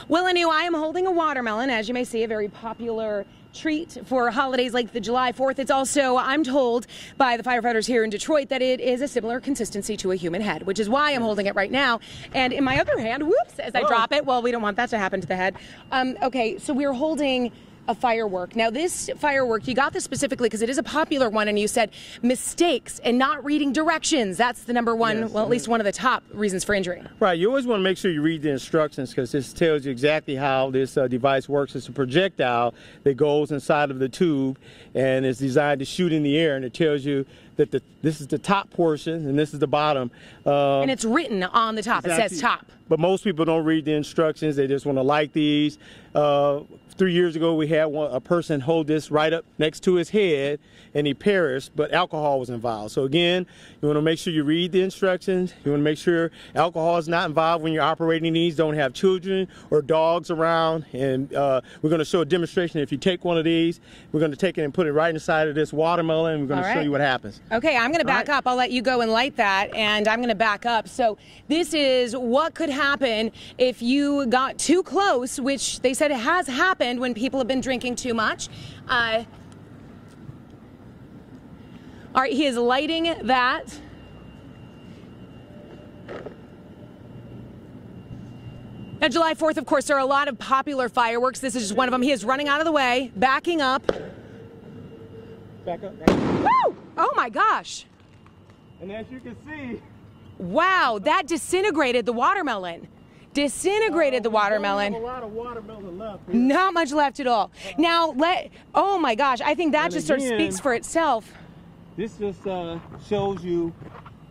Well, Anu, I am holding a watermelon, as you may see, a very popular treat for holidays like the July 4th. It's also, I'm told by the firefighters here in Detroit, that it is a similar consistency to a human head, which is why I'm holding it right now. And in my other hand, whoops, as I drop it, well, we don't want that to happen to the head. Okay, so we're holding a firework. Now, this firework, you got this specifically because it is a popular one, and you said mistakes and not reading directions. That's the number one, yes, well, at least one of the top reasons for injury. Right. You always want to make sure you read the instructions because this tells you exactly how this device works. It's a projectile that goes inside of the tube and is designed to shoot in the air, and it tells you that this is the top portion and this is the bottom. And it's written on the top. Exactly. It says top. But most people don't read the instructions. They just want to light these. 3 years ago, we had a person hold this right up next to his head, and he perished, but alcohol was involved. So again, you want to make sure you read the instructions. You want to make sure alcohol is not involved when you're operating these. Don't have children or dogs around. And we're going to show a demonstration. If you take one of these, we're going to take it and put it right inside of this watermelon, and we're going to show you what happens. Okay, I'm going to back up. I'll let you go and light that, and I'm going to back up. So this is what could happen if you got too close, which they said it has happened when people have been drinking too much. All right, he is lighting that. Now, July 4th, of course, there are a lot of popular fireworks. This is just one of them. He is running out of the way, backing up. Back up. Woo! Oh, my gosh. And as you can see... Wow, that disintegrated the watermelon. Disintegrated the watermelon. We don't have a lot of watermelon left here. Not much left at all. Now, oh my gosh, I think that just sort of speaks for itself. This just shows you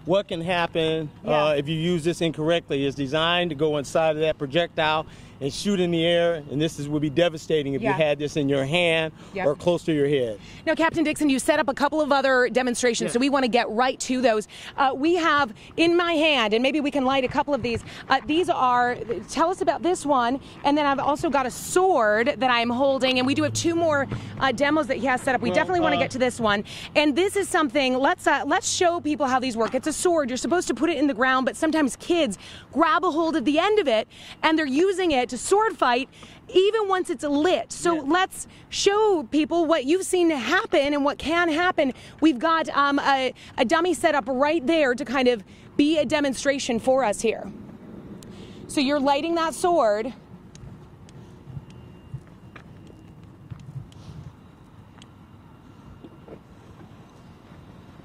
what can happen if you use this incorrectly. It's designed to go inside of that projectile and shoot in the air, and this would be devastating if you had this in your hand or close to your head. Now, Captain Dixon, you set up a couple of other demonstrations, so we want to get right to those. We have in my hand, and maybe we can light a couple of these. These are, tell us about this one, and then I've also got a sword that I'm holding, and we do have two more demos that he has set up. We definitely want to get to this one, and this is something, let's show people how these work. It's a sword. You're supposed to put it in the ground, but sometimes kids grab a hold of the end of it, and they're using it to sword fight even once it's lit. So let's show people what you've seen happen and what can happen. We've got a dummy set up right there to kind of be a demonstration for us here. So you're lighting that sword.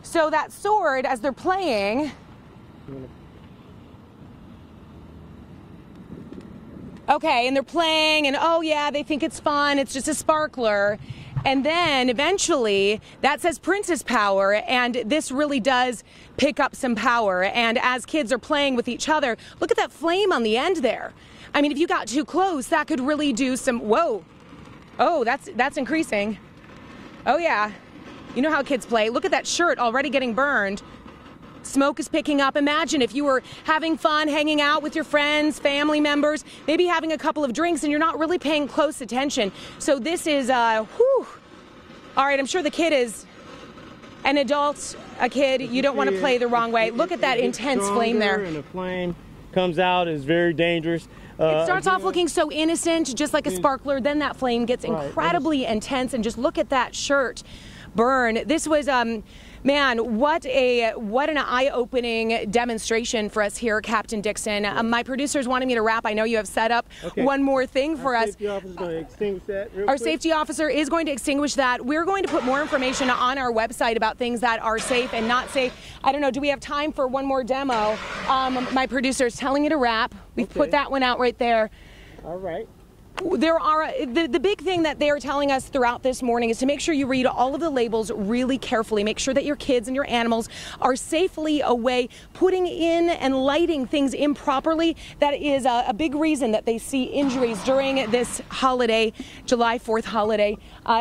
So that sword, as they're playing, okay, and they're playing, and oh yeah, they think it's fun, it's just a sparkler. And then eventually that says princess power, and this really does pick up some power. And as kids are playing with each other, look at that flame on the end there. I mean, if you got too close, that could really do some, whoa. Oh, that's increasing. Oh yeah. You know how kids play. Look at that shirt already getting burned. Smoke is picking up. Imagine if you were having fun, hanging out with your friends, family members, maybe having a couple of drinks, and you're not really paying close attention. So this is, whew. All right, I'm sure the kid is an adult, a kid. You don't want to play the wrong way. Look at that intense flame there. And the flame comes out, is very dangerous. It starts off looking so innocent, just like a sparkler. Then that flame gets incredibly intense, and just look at that shirt burn. This was, man, what an eye-opening demonstration for us here, Captain Dixon. My producers wanted me to wrap. I know you have set up one more thing for us. Our safety officer is going to extinguish that. We're going to put more information on our website about things that are safe and not safe. I don't know, do we have time for one more demo? My producer is telling me to wrap. We've put that one out right there. All right. There are the big thing that they are telling us throughout this morning is to make sure you read all of the labels really carefully. Make sure that your kids and your animals are safely away. Putting in and lighting things improperly, that is a big reason that they see injuries during this holiday, July 4th holiday.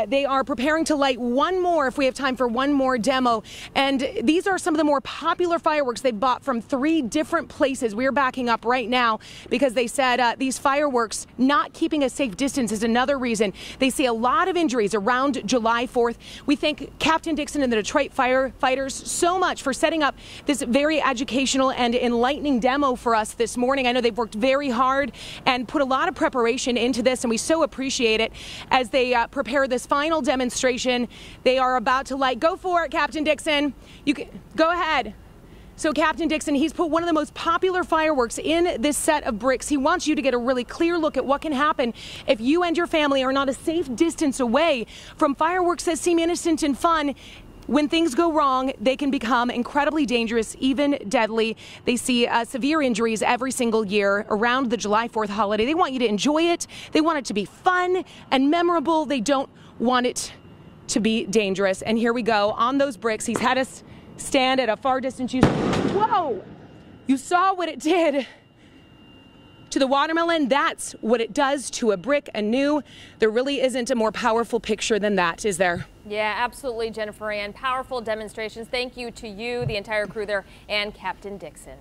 They are preparing to light one more, if we have time for one more demo. And these are some of the more popular fireworks they bought from 3 different places. We're backing up right now because they said these fireworks not keeping a a safe distance is another reason. They see a lot of injuries around July 4th. We thank Captain Dixon and the Detroit firefighters so much for setting up this very educational and enlightening demo for us this morning. I know they've worked very hard and put a lot of preparation into this, and we so appreciate it as they prepare this final demonstration. They are about to light. Go for it, Captain Dixon. You can go ahead. So Captain Dixon, he's put one of the most popular fireworks in this set of bricks. He wants you to get a really clear look at what can happen if you and your family are not a safe distance away from fireworks that seem innocent and fun. When things go wrong, they can become incredibly dangerous, even deadly. They see severe injuries every single year around the July 4th holiday. They want you to enjoy it. They want it to be fun and memorable. They don't want it to be dangerous. And here we go on those bricks. He's had us stand at a far distance. Whoa! You saw what it did to the watermelon. That's what it does to a brick anew. There really isn't a more powerful picture than that, is there? Yeah, absolutely, Jennifer Ann. Powerful demonstrations. Thank you to you, the entire crew there, and Captain Dixon.